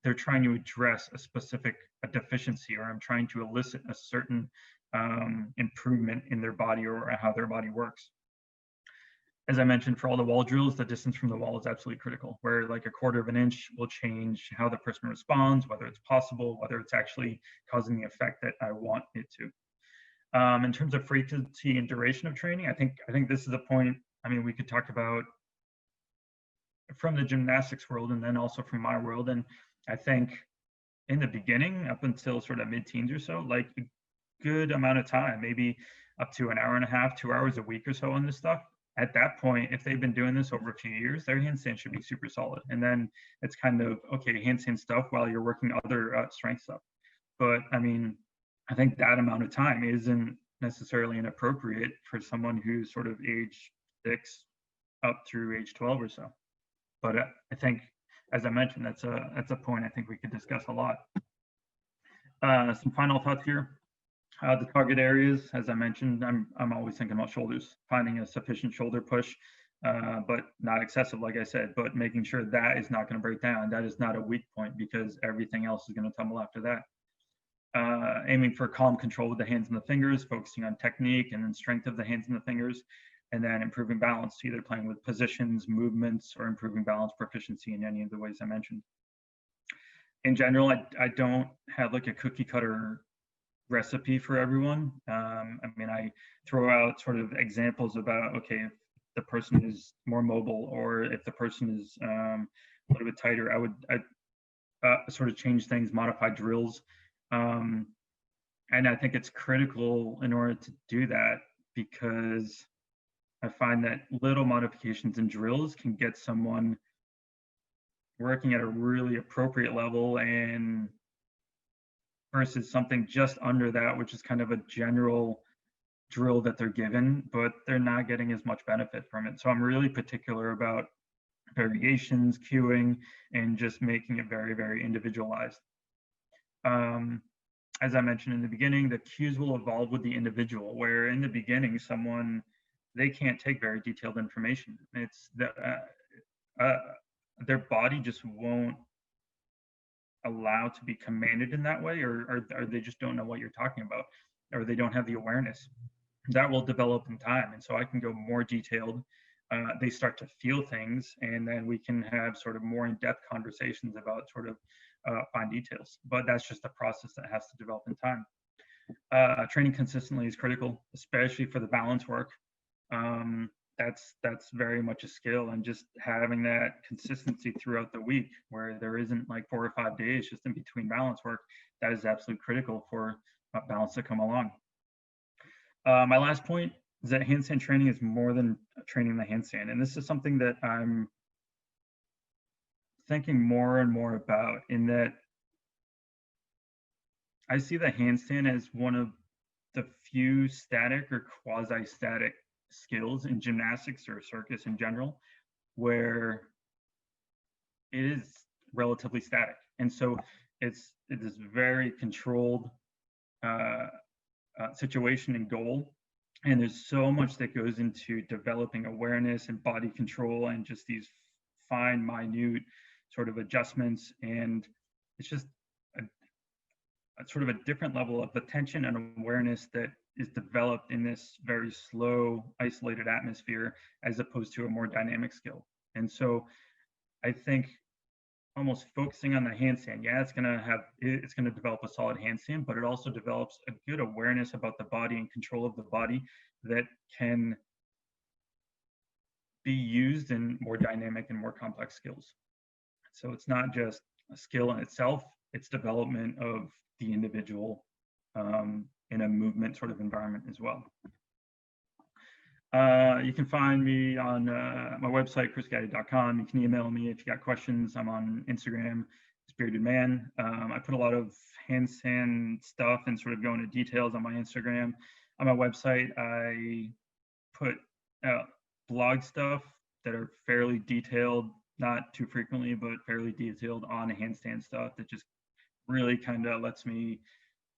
they're trying to address a deficiency, or I'm trying to elicit a certain improvement in their body or how their body works. As I mentioned, for all the wall drills, the distance from the wall is absolutely critical, where like a 1/4 of an inch will change how the person responds, whether it's possible, whether it's actually causing the effect that I want it to. In terms of frequency and duration of training, I think this is a point, we could talk about from the gymnastics world and then also from my world. And I think in the beginning, up until sort of mid-teens or so, like a good amount of time, maybe up to 1.5 hours, 2 hours a week or so on this stuff. At that point, if they've been doing this over a few years, their handstand should be super solid. And then it's kind of, okay, handstand stuff while you're working other strength stuff. But I think that amount of time isn't necessarily inappropriate for someone who's sort of age 6 up through age 12 or so. But I think, as I mentioned, that's a point I think we could discuss a lot. Some final thoughts here. The target areas, as I mentioned, I'm always thinking about shoulders, finding a sufficient shoulder push, but not excessive, like I said, but making sure that is not going to break down. That is not a weak point because everything else is going to tumble after that. Aiming for calm control with the hands and the fingers, focusing on technique and then strength of the hands and the fingers, and then improving balance, either playing with positions, movements, or improving balance proficiency in any of the ways I mentioned. In general, I don't have like a cookie cutter recipe for everyone. I throw out sort of examples about, okay, if the person is more mobile or if the person is a little bit tighter, I'd sort of change things, modify drills. And I think it's critical in order to do that because I find that little modifications in drills can get someone working at a really appropriate level and versus something just under that, which is kind of a general drill that they're given, but they're not getting as much benefit from it. So I'm really particular about variations, cueing, and just making it very, very individualized. As I mentioned in the beginning, the cues will evolve with the individual, where in the beginning, they can't take very detailed information. It's their body just won't allow to be commanded in that way, or they just don't know what you're talking about, or they don't have the awareness. That will develop in time, and so I can go more detailed. They start to feel things, and then we can have sort of more in-depth conversations about sort of fine details. But that's just a process that has to develop in time. Training consistently is critical, especially for the balance work. That's very much a skill, and just having that consistency throughout the week where there isn't like 4 or 5 days just in between balance work, that is absolutely critical for balance to come along. My last point is that handstand training is more than training the handstand, and this is something that I'm thinking more and more about, in that I see the handstand as one of the few static or quasi-static skills in gymnastics or circus in general, where it is relatively static. And so it is very controlled uh, situation and goal. And there's so much that goes into developing awareness and body control and just these fine, minute sort of adjustments. And it's just a sort of a different level of attention and awareness that is developed in this very slow, isolated atmosphere, as opposed to a more dynamic skill. And so I think almost focusing on the handstand, yeah, it's gonna develop a solid handstand, but it also develops a good awareness about the body and control of the body that can be used in more dynamic and more complex skills. So it's not just a skill in itself, it's development of the individual in a movement sort of environment as well. You can find me on my website, chrisgatti.com. You can email me if you got questions. I'm on Instagram, Spirited Man. I put a lot of handstand stuff and sort of go into details on my Instagram. On my website, I put blog stuff that are fairly detailed, not too frequently, but fairly detailed on handstand stuff that just really kind of lets me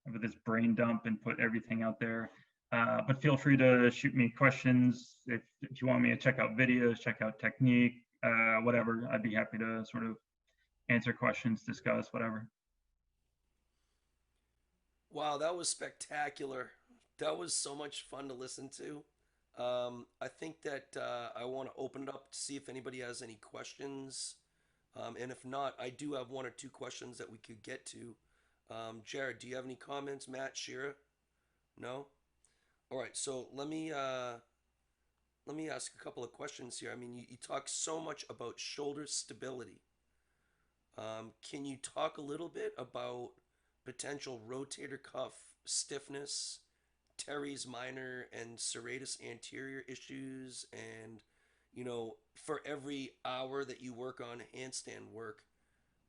have this brain dump and put everything out there. But feel free to shoot me questions if you want me to check out videos, check out technique, whatever. I'd be happy to sort of answer questions, discuss, whatever. Wow, that was spectacular. That was so much fun to listen to. I think that I want to open it up to see if anybody has any questions. And if not, I do have one or two questions that we could get to. Jared, do you have any comments? Matt, Shira? No? All right, so let me ask a couple of questions here. I mean, you talk so much about shoulder stability. Can you talk a little bit about potential rotator cuff stiffness, teres minor and serratus anterior issues, and for every hour that you work on handstand work,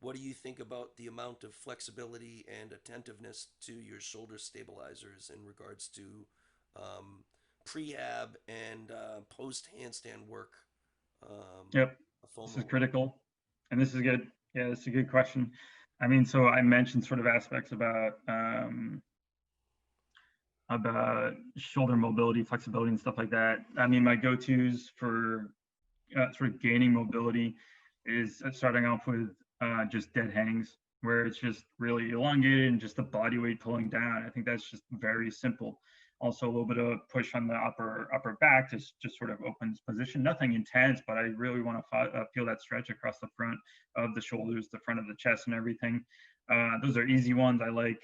what do you think about the amount of flexibility and attentiveness to your shoulder stabilizers in regards to um, prehab and post handstand work? Yep, A foam this is roller. critical. And this is good. Yeah, this is a good question. I mean, so I mentioned sort of aspects about shoulder mobility, flexibility, and stuff like that. I mean, my go-tos for sort of gaining mobility is starting off with just dead hangs, where it's just really elongated and just the body weight pulling down. I think that's just very simple. Also, a little bit of push on the upper back to just sort of opens position. Nothing intense, but I really want to feel that stretch across the front of the shoulders, the front of the chest, and everything. Those are easy ones. I like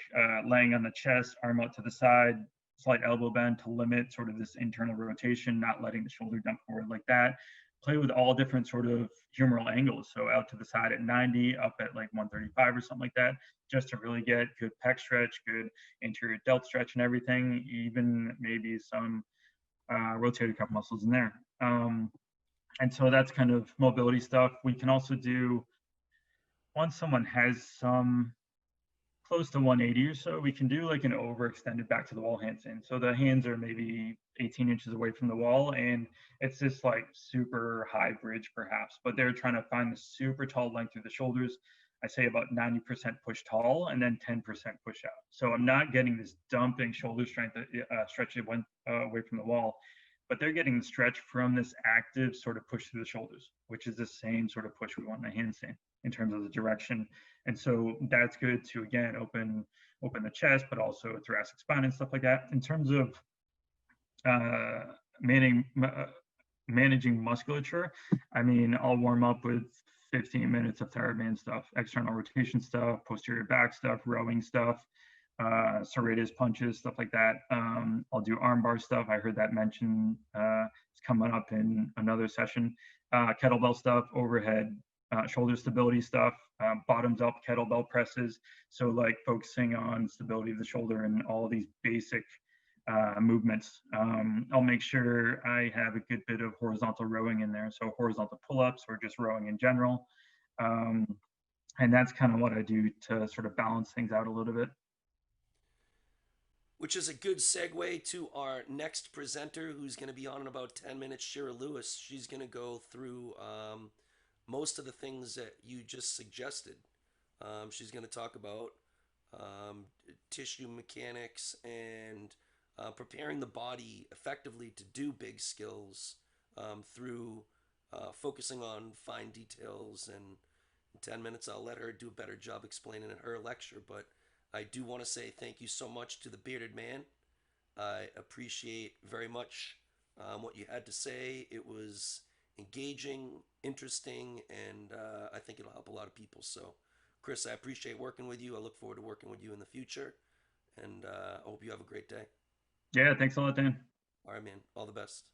laying on the chest, arm out to the side, slight elbow bend to limit sort of this internal rotation, not letting the shoulder dump forward like that. Play with all different sort of humeral angles. So out to the side at 90, up at like 135 or something like that, just to really get good pec stretch, good anterior delt stretch and everything, even maybe some rotator cuff muscles in there. And so that's kind of mobility stuff. We can also do, once someone has some close to 180 or so, we can do like an overextended back to the wall handstand. So the hands are maybe 18 inches away from the wall, and it's this like super high bridge perhaps, but they're trying to find the super tall length through the shoulders. I say about 90% push tall and then 10% push out. So I'm not getting this dumping shoulder strength stretch away from the wall, but they're getting the stretch from this active sort of push through the shoulders, which is the same sort of push we want in a handstand in terms of the direction. And so that's good to, again, open the chest, but also thoracic spine and stuff like that. In terms of managing musculature, I mean, I'll warm up with 15 minutes of TheraBand stuff, external rotation stuff, posterior back stuff, rowing stuff, serratus punches, stuff like that. I'll do armbar stuff. I heard that mentioned. It's coming up in another session. Kettlebell stuff, overhead shoulder stability stuff, bottoms up kettlebell presses. So like focusing on stability of the shoulder and all these basic movements. I'll make sure I have a good bit of horizontal rowing in there. So horizontal pull-ups or just rowing in general. And that's kind of what I do to sort of balance things out a little bit. Which is a good segue to our next presenter, who's going to be on in about 10 minutes, Shira Lewis. She's going to go through most of the things that you just suggested. She's going to talk about um, tissue mechanics and preparing the body effectively to do big skills through focusing on fine details. And in 10 minutes, I'll let her do a better job explaining in her lecture. But I do want to say thank you so much to the Bearded Man. I appreciate very much what you had to say. It was engaging, interesting, and I think it'll help a lot of people. So, Chris, I appreciate working with you. I look forward to working with you in the future, and I hope you have a great day. Yeah, thanks a lot, Dan. All right, man. All the best.